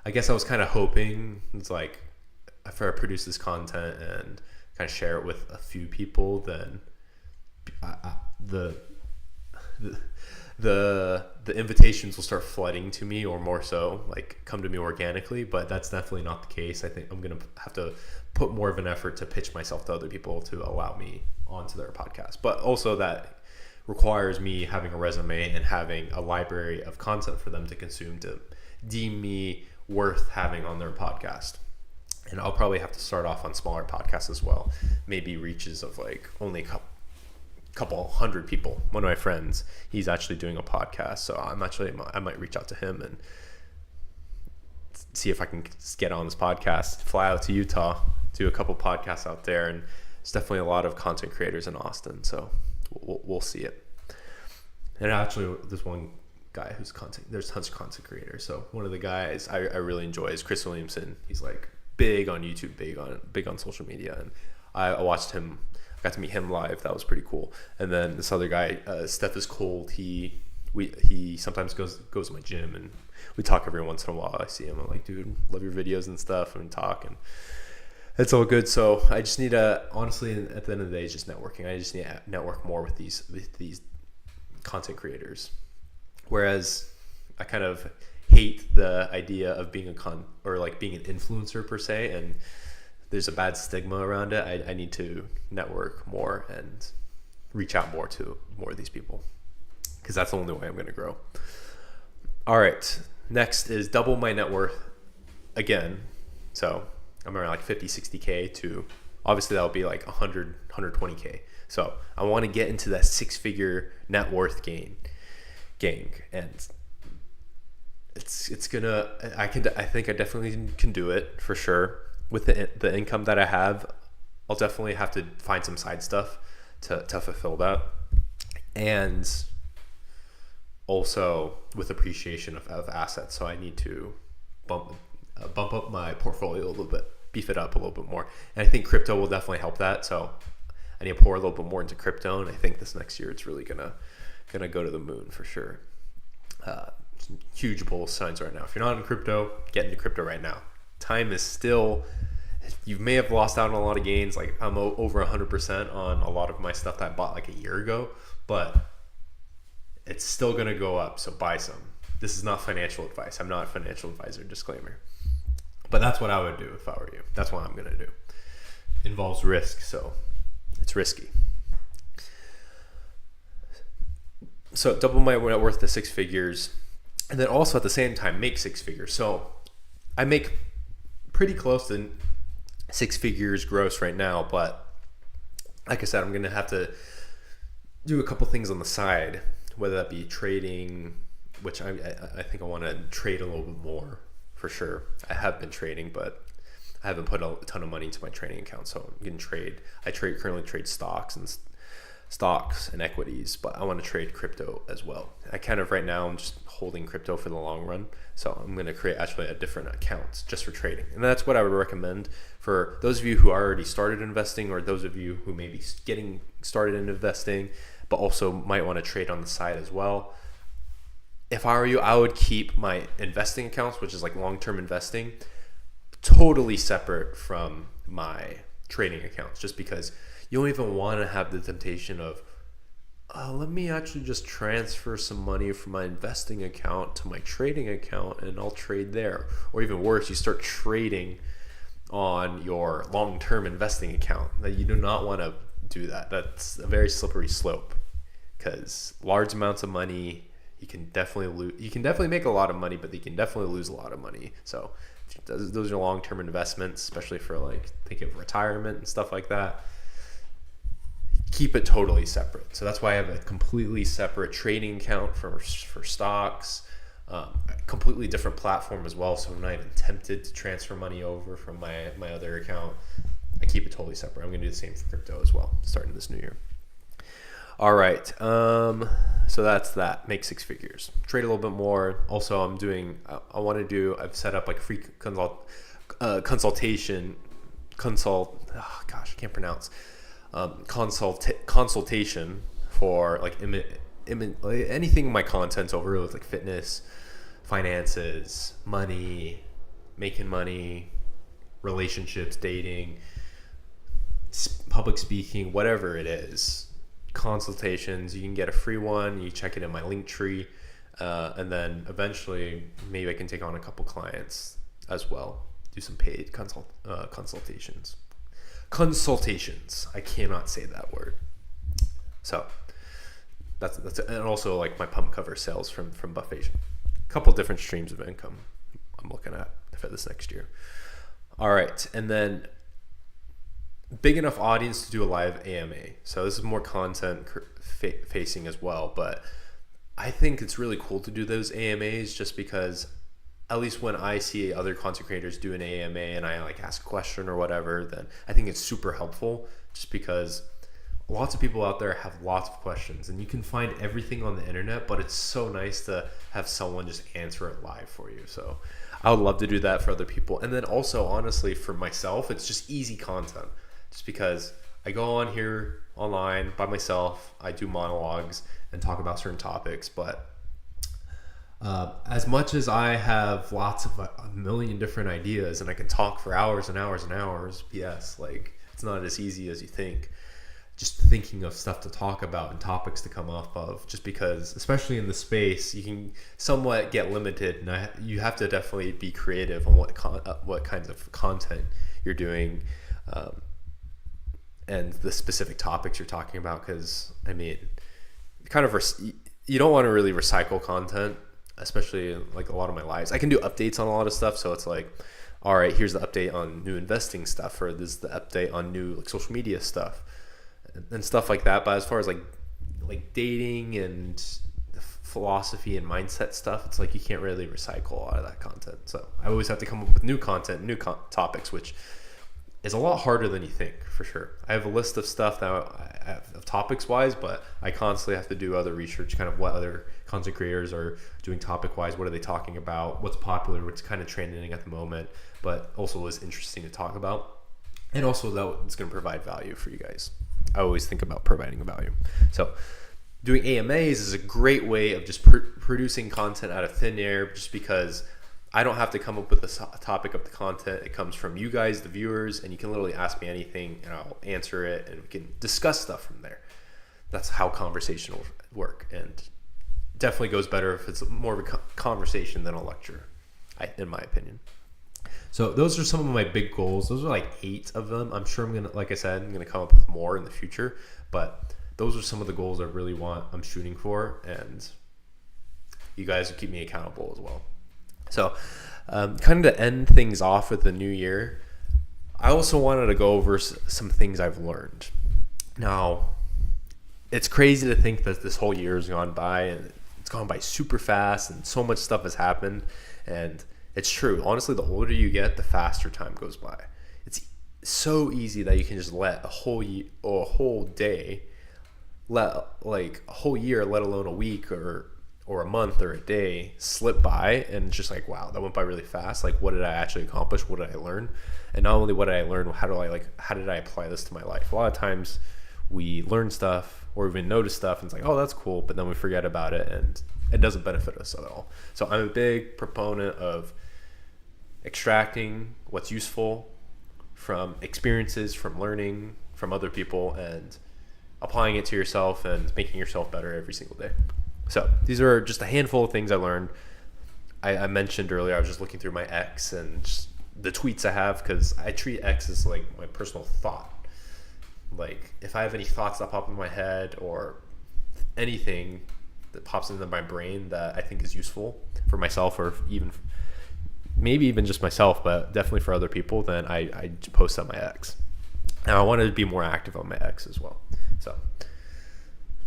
I guess I was kind of hoping, it's like, if I produce this content and kind of share it with a few people, then the invitations will start flooding to me, or more so like come to me organically. But that's definitely not the case. I think I'm gonna have to put more of an effort to pitch myself to other people to allow me onto their podcast. But also that requires me having a resume and having a library of content for them to consume to deem me worth having on their podcast. And I'll probably have to start off on smaller podcasts as well. Maybe reaches of like only a couple hundred people. One of my friends, he's actually doing a podcast. So I might reach out to him and see if I can get on this podcast, fly out to Utah, do a couple podcasts out there. And there's definitely a lot of content creators in Austin. So we'll see it. And actually, there's one guy there's tons of content creators. So one of the guys I really enjoy is Chris Williamson. He's like big on YouTube, big on social media. And I watched him, got to meet him live. That was pretty cool. And then this other guy, Steph is Cold. He sometimes goes to my gym and we talk every once in a while. I see him. I'm like, dude, love your videos and stuff, and talk, and it's all good. So I just need to, honestly, at the end of the day, it's just networking. I just need to network more with these content creators. Whereas I kind of hate the idea of being being an influencer per se, and there's a bad stigma around it. I need to network more and reach out more to more of these people, because that's the only way I'm going to grow. All right, next is double my net worth again. So I'm around like 50, 60K to, obviously that would be like 100, 120K. So I want to get into that 6-figure net worth gang. And it's gonna, I think I definitely can do it for sure. With the income that I have, I'll definitely have to find some side stuff to fulfill that. And also with appreciation of assets. So I need to bump up my portfolio a little bit, beef it up a little bit more. And I think crypto will definitely help that. So I need to pour a little bit more into crypto. And I think this next year, it's really gonna go to the moon for sure. Huge bull signs right now. If you're not in crypto, get into crypto right now. Time is still, you may have lost out on a lot of gains. Like I'm over 100% on a lot of my stuff that I bought like a year ago, but it's still going to go up. So buy some. This is not financial advice. I'm not a financial advisor, disclaimer. But that's what I would do if I were you. That's what I'm going to do. Involves risk, so it's risky. So double my net worth to 6 figures, and then also at the same time make 6 figures. So I make pretty close to 6 figures gross right now, but like I said, I'm going to have to do a couple things on the side, whether that be trading, which I think I want to trade a little bit more for sure. I have been trading, but I haven't put a ton of money into my trading account, so I'm going to trade. I currently trade stocks and equities, but I want to trade crypto as well. I kind of right now I'm just holding crypto for the long run, so I'm going to create actually a different account just for trading. And that's what I would recommend for those of you who already started investing, or those of you who may be getting started in investing but also might want to trade on the side as well. If I were you, I would keep my investing accounts, which is like long-term investing, totally separate from my trading accounts, just because you don't even want to have the temptation of, let me actually just transfer some money from my investing account to my trading account and I'll trade there. Or even worse, you start trading on your long-term investing account. That you do not want to do that. That's a very slippery slope, because large amounts of money, you can definitely lose. You can definitely make a lot of money, but you can definitely lose a lot of money. So those are long-term investments, especially for like thinking of retirement and stuff like that. Keep it totally separate. So that's why I have a completely separate trading account for stocks, a completely different platform as well. So I'm not even tempted to transfer money over from my other account. I keep it totally separate. I'm going to do the same for crypto as well, starting this new year. All right. So that's that. Make 6 figures. Trade a little bit more. Also, I've set up like free consultation. I can't pronounce. Consultation for like anything in my content over with like fitness, finances, money, making money, relationships, dating, public speaking, whatever it is. Consultations, you can get a free one. You check it in my link tree, and then eventually maybe I can take on a couple clients as well. Do some paid consultations. I cannot say that word. So that's it. And also like my pump cover sales from Buff Asian. A couple different streams of income I'm looking at for this next year. All right, and then big enough audience to do a live AMA. So this is more content facing as well, but I think it's really cool to do those AMAs just because at least when I see other content creators do an AMA and I like ask a question or whatever, then I think it's super helpful just because lots of people out there have lots of questions and you can find everything on the internet, but it's so nice to have someone just answer it live for you. So I would love to do that for other people. And then also, honestly, for myself, it's just easy content just because I go on here online by myself, I do monologues and talk about certain topics, but as much as I have lots of a million different ideas and I can talk for hours and hours and hours, yes, like it's not as easy as you think. Just thinking of stuff to talk about and topics to come off of, just because, especially in the space, you can somewhat get limited, and you have to definitely be creative on what kinds of content you're doing, and the specific topics you're talking about. Because I mean, you don't want to really recycle content, especially in, like, a lot of my lives. I can do updates on a lot of stuff, so it's like, all right, here's the update on new investing stuff, or this is the update on new like social media stuff and stuff like that. But as far as like dating and philosophy and mindset stuff, it's like you can't really recycle a lot of that content. So I always have to come up with new content, new topics, which is a lot harder than you think, for sure. I have a list of stuff that I have topics wise, but I constantly have to do other research, kind of what other content creators are doing topic wise, what are they talking about, what's popular, what's kind of trending at the moment, but also is interesting to talk about, and also that it's going to provide value for you guys. I always think about providing value. So doing AMAs is a great way of just producing content out of thin air, just because I don't have to come up with the topic of the content. It comes from you guys, the viewers, and you can literally ask me anything and I'll answer it and we can discuss stuff from there. That's how conversation will work, and definitely goes better if it's more of a conversation than a lecture, in my opinion. So those are some of my big goals. Those are like 8 of them. I'm sure like I said, I'm gonna come up with more in the future, but those are some of the goals I'm shooting for, and you guys will keep me accountable as well. So kind of to end things off with the new year, I also wanted to go over some things I've learned. Now, it's crazy to think that this whole year has gone by, and it's gone by super fast, and so much stuff has happened, and it's true. Honestly, the older you get, the faster time goes by. It's so easy that you can just let a whole day, like a whole year, let alone a week or a month or a day, slip by, and it's just like, wow, that went by really fast. Like, what did I actually accomplish? What did I learn? And not only what did I learn, how did I apply this to my life? A lot of times we learn stuff or even notice stuff and it's like, oh, that's cool, but then we forget about it and it doesn't benefit us at all. So I'm a big proponent of extracting what's useful from experiences, from learning from other people, and applying it to yourself and making yourself better every single day. So these are just a handful of things I learned. I mentioned earlier, I was just looking through my X and just the tweets I have, because I treat X as like my personal thought. Like, if I have any thoughts that pop in my head or anything that pops into my brain that I think is useful for myself, or even maybe even just myself, but definitely for other people, then I post on my X. Now I wanted to be more active on my X as well. So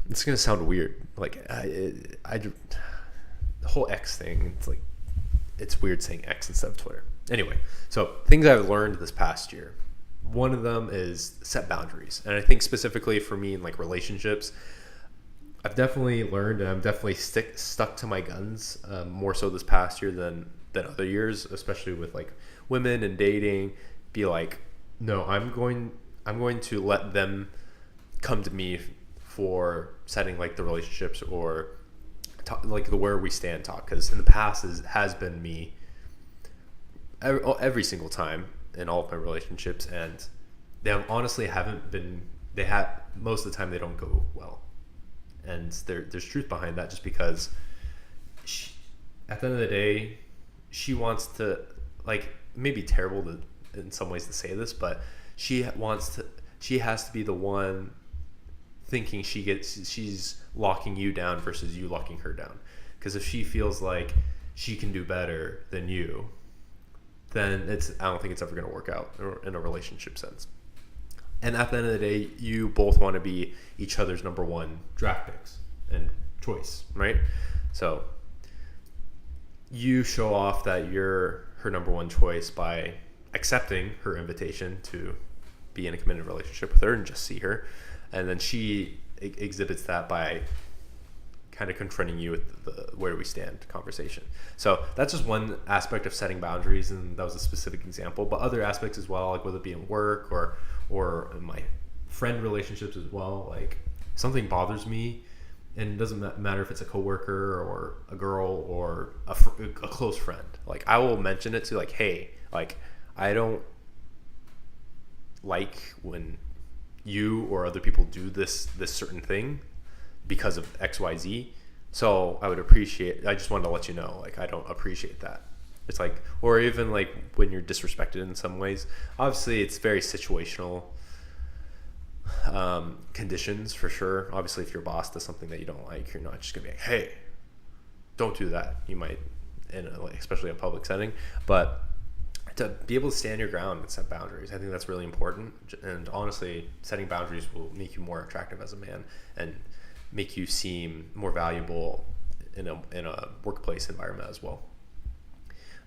it's gonna sound weird, like the whole X thing. It's weird saying X instead of Twitter. Anyway, so things I've learned this past year. One of them is set boundaries, and I think specifically for me in like relationships, I've definitely learned, and I'm definitely stuck to my guns more so this past year than other years, especially with like women and dating. Be like, no, I'm going to let them come to me for setting like the relationships or like the where we stand talk, because in the past has been me every single time in all of my relationships, and they honestly haven't been. Most of the time they don't go well, and there's truth behind that, just because at the end of the day, she wants to, like, maybe terrible in some ways to say this, but she has to be the one thinking she's locking you down versus you locking her down. Because if she feels like she can do better than you, then I don't think it's ever going to work out in a relationship sense. And at the end of the day, you both want to be each other's number one draft picks and choice, right? So you show off that you're her number one choice by accepting her invitation to be in a committed relationship with her and just see her. And then she exhibits that by kind of confronting you with the where we stand conversation. So that's just one aspect of setting boundaries, and that was a specific example. But other aspects as well, like whether it be in work or in my friend relationships as well, like something bothers me, and it doesn't matter if it's a coworker or a girl or a close friend. Like I will mention it to like, hey, like I don't like when you or other people do this certain thing because of XYZ. So I just wanted to let you know, like, I don't appreciate that. It's like, or even like when you're disrespected in some ways, obviously it's very situational conditions for sure. Obviously if your boss does something that you don't like, you're not just gonna be like, hey, don't do that. You might, especially in a public setting, but to be able to stand your ground and set boundaries, I think that's really important. And honestly, setting boundaries will make you more attractive as a man and make you seem more valuable in a workplace environment as well.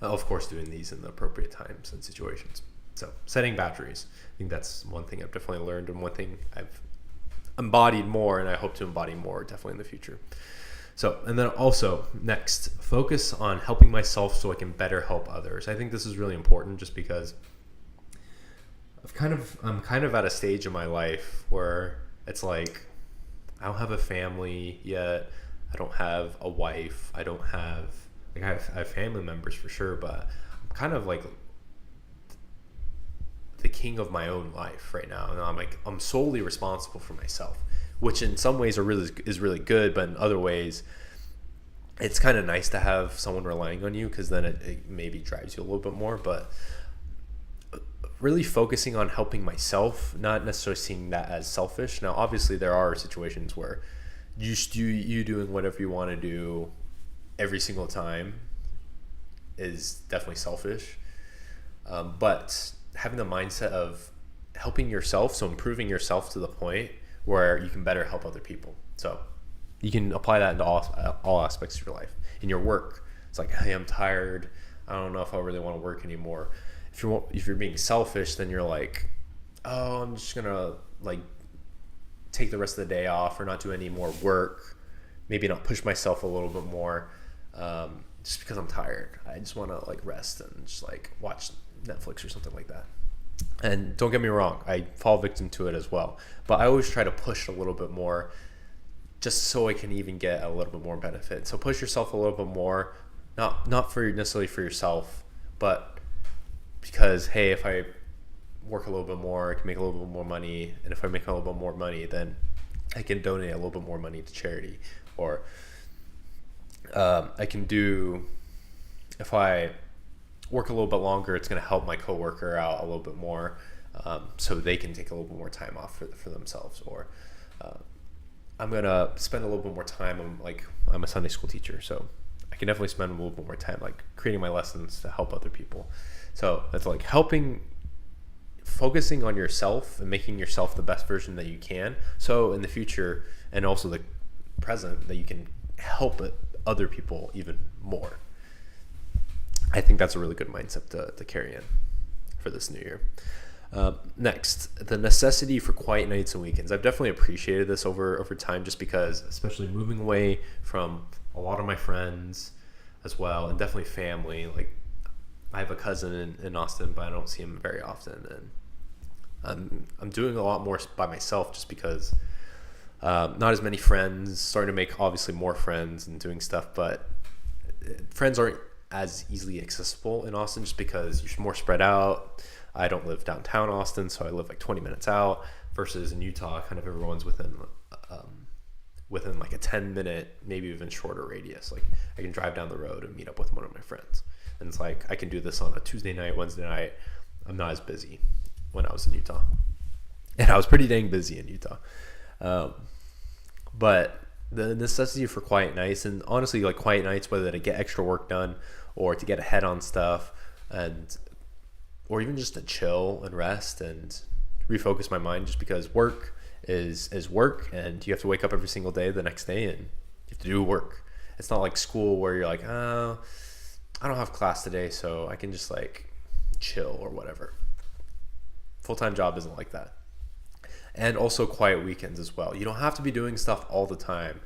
Of course, doing these in the appropriate times and situations. So setting boundaries, I think that's one thing I've definitely learned, and one thing I've embodied more, and I hope to embody more definitely in the future. So, and then also next, focus on helping myself so I can better help others. I think this is really important just because I'm kind of at a stage in my life where it's like, I don't have a family yet. I don't have a wife. I have family members for sure, but I'm kind of like the king of my own life right now. And I'm solely responsible for myself, which in some ways is really good, but in other ways, it's kind of nice to have someone relying on you, because then it maybe drives you a little bit more. But really focusing on helping myself, not necessarily seeing that as selfish. Now, obviously, there are situations where you doing whatever you want to do every single time is definitely selfish. But having the mindset of helping yourself, so improving yourself to the point where you can better help other people. So you can apply that into all aspects of your life. In your work, it's like, hey, I'm tired. I don't know if I really want to work anymore. If you're being selfish, then you're like, oh, I'm just gonna like take the rest of the day off or not do any more work. Maybe not push myself a little bit more, just because I'm tired. I just want to like rest and just like watch Netflix or something like that. And don't get me wrong, I fall victim to it as well. But I always try to push a little bit more, just so I can even get a little bit more benefit. So push yourself a little bit more, not necessarily for yourself, but because, hey, if I work a little bit more, I can make a little bit more money. And if I make a little bit more money, then I can donate a little bit more money to charity. Or I can do, if I work a little bit longer, it's going to help my coworker out a little bit more, so they can take a little bit more time off for themselves. Or I'm going to spend a little bit more time. I'm a Sunday school teacher, so I can definitely spend a little bit more time like creating my lessons to help other people. So that's like focusing on yourself and making yourself the best version that you can, so in the future and also the present, that you can help other people even more. I think that's a really good mindset to carry in for this new year. Next, the necessity for quiet nights and weekends. I've definitely appreciated this over time, just because, especially moving away from a lot of my friends as well, and definitely family. Like, I have a cousin in Austin, but I don't see him very often, and I'm doing a lot more by myself, just because not as many friends, starting to make obviously more friends and doing stuff, but friends aren't as easily accessible in Austin, just because you're more spread out. I don't live downtown Austin, so I live like 20 minutes out, versus in Utah, kind of everyone's within like a 10-minute, maybe even shorter radius. Like, I can drive down the road and meet up with one of my friends. And it's like, I can do this on a Tuesday night, Wednesday night. I'm not as busy when I was in Utah. And I was pretty dang busy in Utah. But the necessity for quiet nights, and honestly, like quiet nights, whether to get extra work done or to get ahead on stuff and or even just to chill and rest and refocus my mind, just because work is work, and you have to wake up every single day the next day and you have to do work. It's not like school where you're like, oh, I don't have class today, so I can just like chill or whatever. Full-time job isn't like that. And also quiet weekends as well. You don't have to be doing stuff all the time.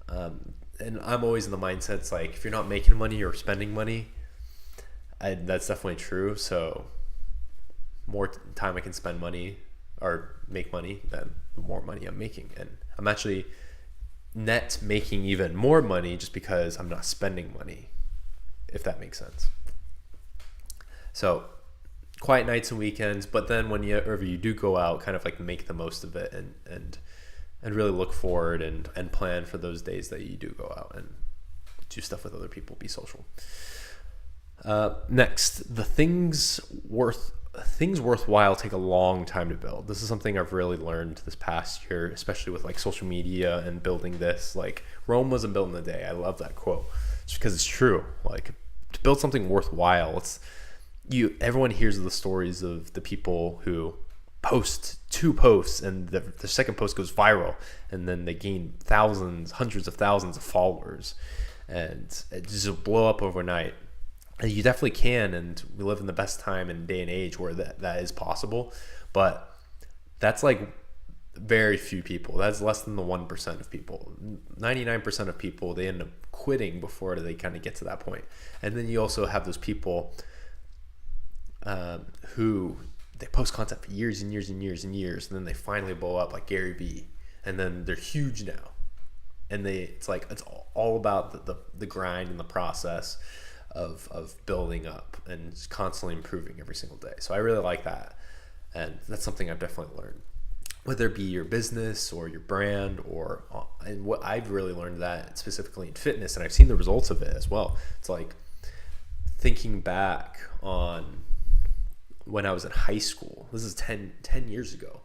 And I'm always in the mindset, it's like, if you're not making money or spending money, and that's definitely true. So more time I can spend money or make money, then the more money I'm making. And I'm actually net making even more money just because I'm not spending money, if that makes sense. So quiet nights and weekends, but then whenever you do go out, kind of like make the most of it and really look forward and plan for those days that you do go out and do stuff with other people, be social. Next, the things worthwhile take a long time to build. This is something I've really learned this past year, especially with like social media and building this. Like, Rome wasn't built in a day. I love that quote just because it's true. Like, to build something worthwhile, everyone hears the stories of the people who post 2 posts and the second post goes viral, and then they gain thousands, hundreds of thousands of followers, and it just blow up overnight. And you definitely can, and we live in the best time and day and age where that is possible, but that's like very few people. That's less than the 1% of people. 99% of people, they end up quitting before they kind of get to that point. And then you also have those people who they post content for years and years and years and years, and then they finally blow up, like Gary Vee, and then they're huge now. And it's all about the grind and the process of building up and constantly improving every single day. So I really like that, and that's something I've definitely learned, whether it be your business or your brand, and what I've really learned that specifically in fitness, and I've seen the results of it as well. It's like thinking back on when I was in high school. This is 10 years ago.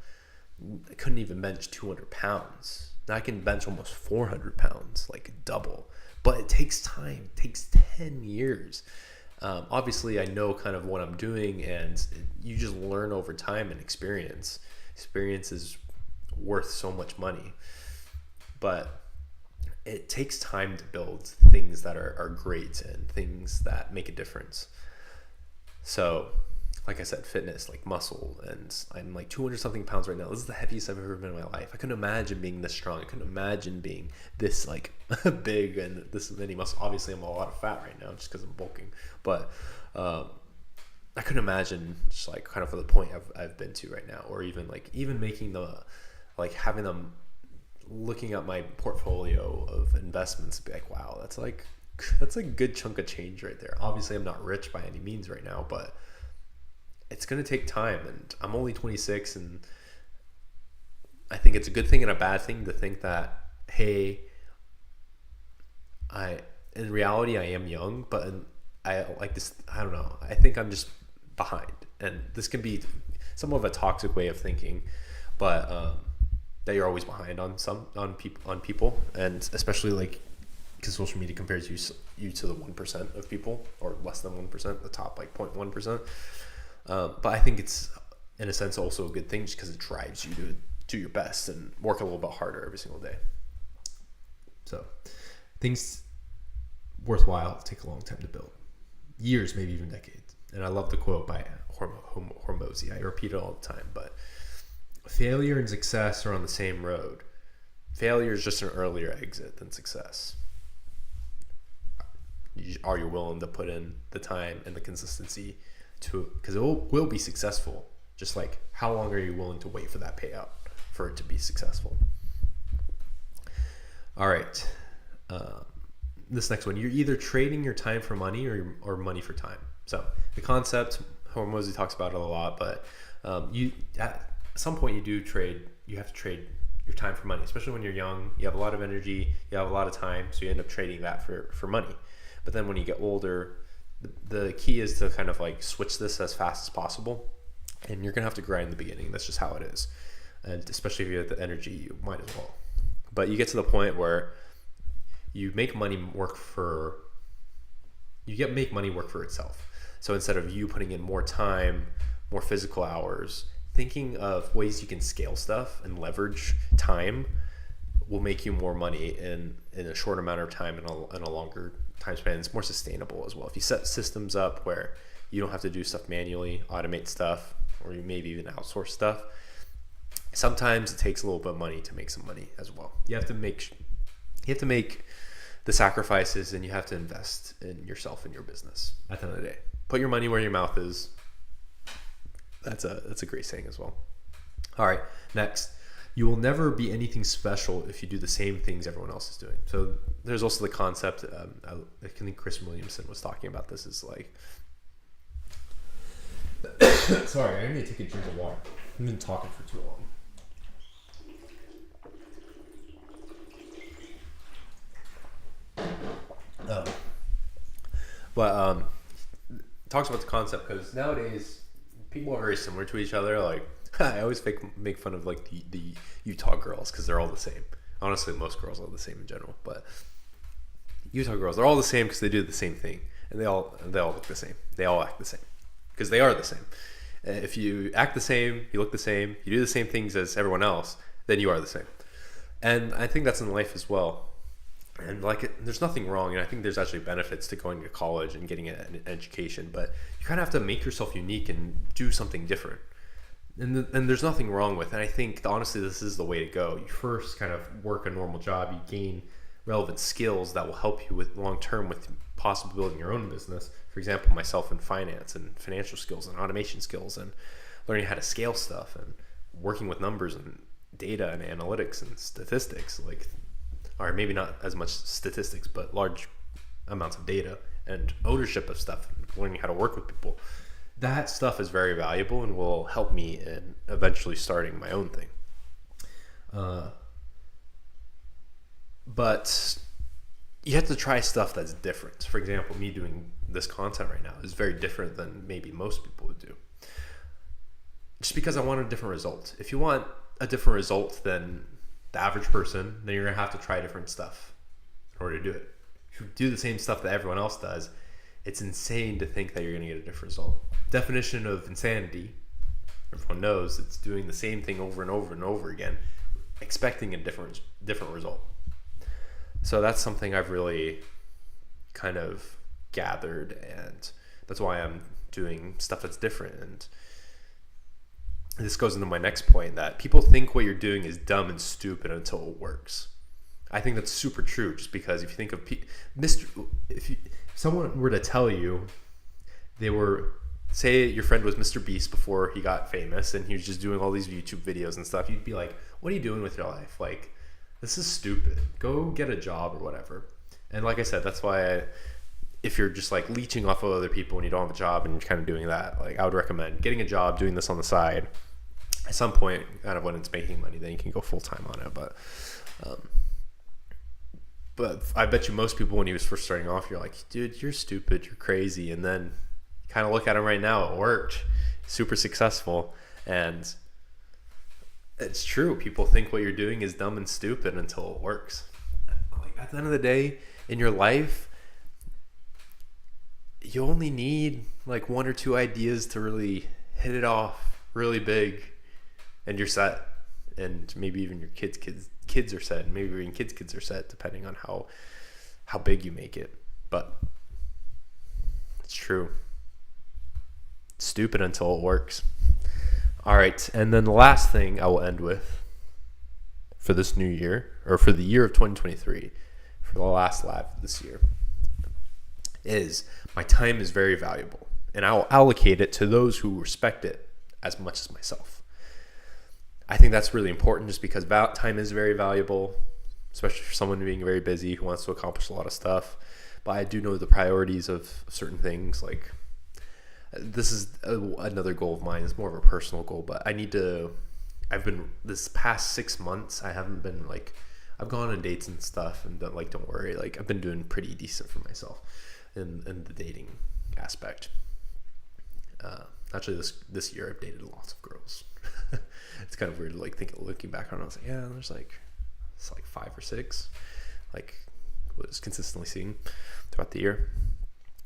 I couldn't even bench 200 pounds. Now I can bench almost 400 pounds, like double. But it takes time. It takes 10 years. Obviously, I know kind of what I'm doing, and you just learn over time and experience. Experience is worth so much money. But it takes time to build things that are great and things that make a difference. So, like I said, fitness, like muscle, and I'm like 200 something pounds right now. This is the heaviest I've ever been in my life. I couldn't imagine being this strong. I couldn't imagine being this like big and this many muscle. Obviously, I'm a lot of fat right now just because I'm bulking, but I couldn't imagine just like kind of for the point I've been to right now, or even making having them looking at my portfolio of investments and be like, wow, that's a good chunk of change right there. Obviously, I'm not rich by any means right now, but it's going to take time, and I'm only 26, and I think it's a good thing and a bad thing to think that, hey, in reality, I am young, but I like this, I don't know, I think I'm just behind, and this can be somewhat of a toxic way of thinking, but that you're always behind on people, and especially like, because social media compares you to the 1% of people, or less than 1%, the top like 0.1%. But I think it's, in a sense, also a good thing just because it drives you to do your best and work a little bit harder every single day. So things worthwhile take a long time to build. Years, maybe even decades. And I love the quote by Hormozi. I repeat it all the time, but failure and success are on the same road. Failure is just an earlier exit than success. Are you willing to put in the time and the consistency because it will be successful? Just like, how long are you willing to wait for that payout for it to be successful? All right, this next one, you're either trading your time for money or money for time. So the concept, Hormozi talks about it a lot, but you at some point you have to trade your time for money, especially when you're young. You have a lot of energy, you have a lot of time, so you end up trading that for money. But then when you get older, the key is to kind of like switch this as fast as possible, and you're gonna have to grind in the beginning. That's just how it is, and especially if you have the energy, you might as well. But you get to the point where you make money work for itself. So instead of you putting in more time, more physical hours, thinking of ways you can scale stuff and leverage time will make you more money in a short amount of time and a longer time span. It's more sustainable as well. If you set systems up where you don't have to do stuff manually, automate stuff, or you maybe even outsource stuff, sometimes it takes a little bit of money to make some money as well. You have to make the sacrifices, and you have to invest in yourself and your business at the end of the day. Put your money where your mouth is. That's a great saying as well. All right, next. You will never be anything special if you do the same things everyone else is doing. So there's also the concept, I think Chris Williamson was talking about this, is like, sorry, I need to take a drink of water. I've been talking for too long. Talks about the concept, because nowadays people are very similar to each other. Like, I always make fun of like the Utah girls, because they're all the same. Honestly, most girls are the same in general, but Utah girls, they're all the same because they do the same thing, and they all look the same. They all act the same because they are the same. If you act the same, you look the same, you do the same things as everyone else, then you are the same. And I think that's in life as well. And there's nothing wrong, and I think there's actually benefits to going to college and getting an education, but you kind of have to make yourself unique and do something different. And there's nothing wrong with it. And I think, honestly, this is the way to go. You first kind of work a normal job, you gain relevant skills that will help you with long-term with possibly building your own business. For example, myself in finance and financial skills and automation skills and learning how to scale stuff and working with numbers and data and analytics and statistics, or maybe not as much statistics, but large amounts of data and ownership of stuff, and learning how to work with people. That stuff is very valuable and will help me in eventually starting my own thing. But you have to try stuff that's different. For example, me doing this content right now is very different than maybe most people would do. Just because I want a different result. If you want a different result than the average person, then you're going to have to try different stuff in order to do it. If you do the same stuff that everyone else does, it's insane to think that you're going to get a different result. Definition of insanity, everyone knows, it's doing the same thing over and over and over again, expecting a different result. So that's something I've really kind of gathered, and that's why I'm doing stuff that's different. And this goes into my next point, that people think what you're doing is dumb and stupid until it works. I think that's super true, just because if you think of if someone were to tell you say your friend was Mr. Beast before he got famous and he was just doing all these YouTube videos and stuff, you'd be like, what are you doing with your life? Like, this is stupid. Go get a job or whatever. And like I said, that's why if you're just like leeching off of other people and you don't have a job and you're kind of doing that, like I would recommend getting a job, doing this on the side. At some point, kind of when it's making money, then you can go full time on it. But I bet you most people, when he was first starting off, you're like, dude, you're stupid, you're crazy. And then kind of look at him right now, it worked, super successful. And it's true, people think what you're doing is dumb and stupid until it works. Like, at the end of the day, in your life, you only need like one or two ideas to really hit it off really big, and you're set. And maybe even your kids are set, and maybe even kids are set, depending on how big you make it. But it's true. It's stupid until it works. All right, and then the last thing I will end with for this new year, or for the year of 2023, for the last live of this year, is my time is very valuable, and I will allocate it to those who respect it as much as myself. I think that's really important, just because time is very valuable, especially for someone being very busy who wants to accomplish a lot of stuff. But I do know the priorities of certain things. Like, this is another goal of mine. It's more of a personal goal, but this past 6 months, I haven't been I've gone on dates and stuff, and don't worry, I've been doing pretty decent for myself in the dating aspect. Actually, this year I've dated lots of girls. It's kind of weird to looking back on it. I was like, yeah, there's it's 5 or 6, was consistently seeing throughout the year.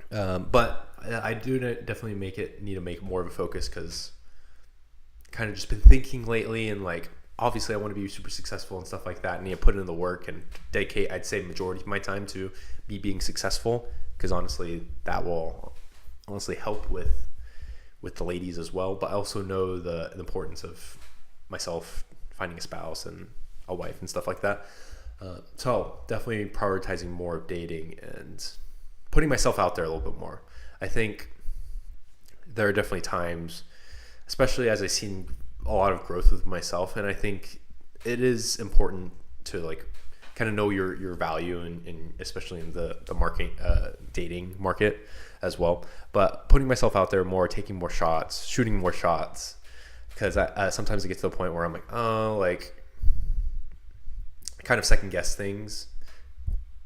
But I do definitely need to make more of a focus, because kind of just been thinking lately, and like obviously I want to be super successful and stuff like that, and put in the work and dedicate, I'd say, majority of my time to me being successful, because honestly that will help with the ladies as well. But I also know the importance of myself finding a spouse and a wife and stuff like that. So definitely prioritizing more of dating and putting myself out there a little bit more. I think there are definitely times, especially as I've seen a lot of growth with myself, and I think it is important to like kind of know your value, and especially in the market, dating market as well. But putting myself out there more, taking more shots, shooting more shots, because I sometimes I get to the point where I'm like, oh, like kind of second guess things.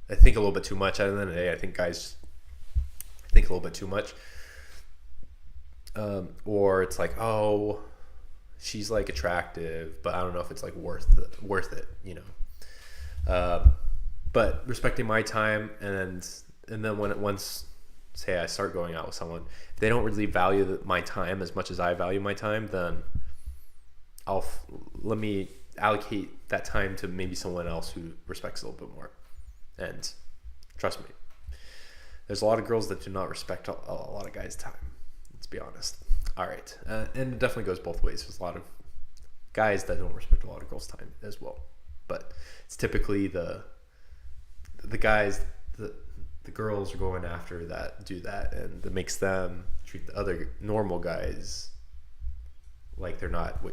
I think a little bit too much. At the end of the day, I think guys think a little bit too much. Or it's like, oh, she's like attractive, but I don't know if it's like worth it, you know. But respecting my time, and then once say I start going out with someone, if they don't really value my time as much as I value my time, then let me allocate that time to maybe someone else who respects a little bit more. And trust me, there's a lot of girls that do not respect a lot of guys' time. Let's be honest. All right, and it definitely goes both ways. There's a lot of guys that don't respect a lot of girls' time as well, but it's typically the guys, the girls are going after that do that, and that makes them treat the other normal guys like they're not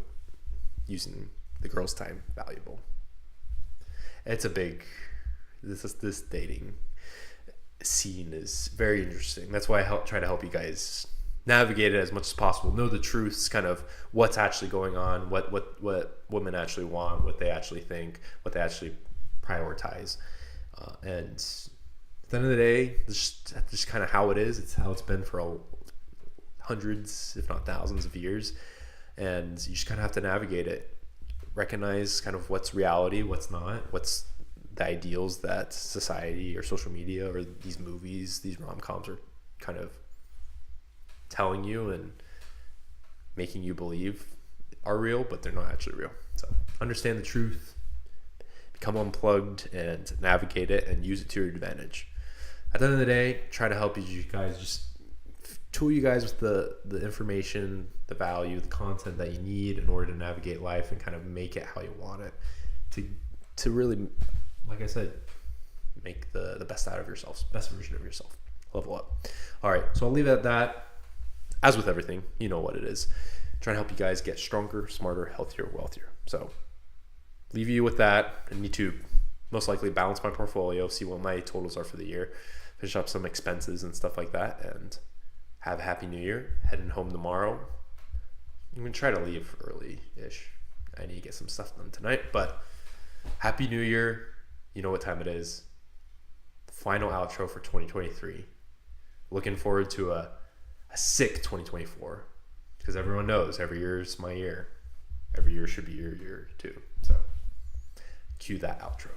using the girls' time valuable. It's a big this dating scene is very interesting. That's why I try to help you guys navigate it as much as possible. Know the truths, kind of what's actually going on, what women actually want, what they actually think, what they actually prioritize, and at the end of the day, that's just kind of how it is. It's how it's been for hundreds, if not thousands of years, and you just kind of have to navigate it. Recognize kind of what's reality, what's not, what's the ideals that society or social media or these movies, these rom-coms are kind of telling you and making you believe are real, but they're not actually real. So understand the truth, become unplugged, and navigate it and use it to your advantage. At the end of the day, try to help you guys, just tool you guys with the information, the value, the content that you need in order to navigate life and kind of make it how you want it, to really, like I said, make the best out of yourselves, best version of yourself. Level up. All right, so I'll leave it at that. As with everything, you know what it is. Trying to help you guys get stronger, smarter, healthier, wealthier. So leave you with that. I need to most likely balance my portfolio, see what my totals are for the year, finish up some expenses and stuff like that, and have a happy new year. Heading home tomorrow. I'm going to try to leave early-ish. I need to get some stuff done tonight, but happy new year. You know what time it is. Final outro for 2023. Looking forward to a sick 2024, because everyone knows every year is my year. Every year should be your year too. So cue that outro.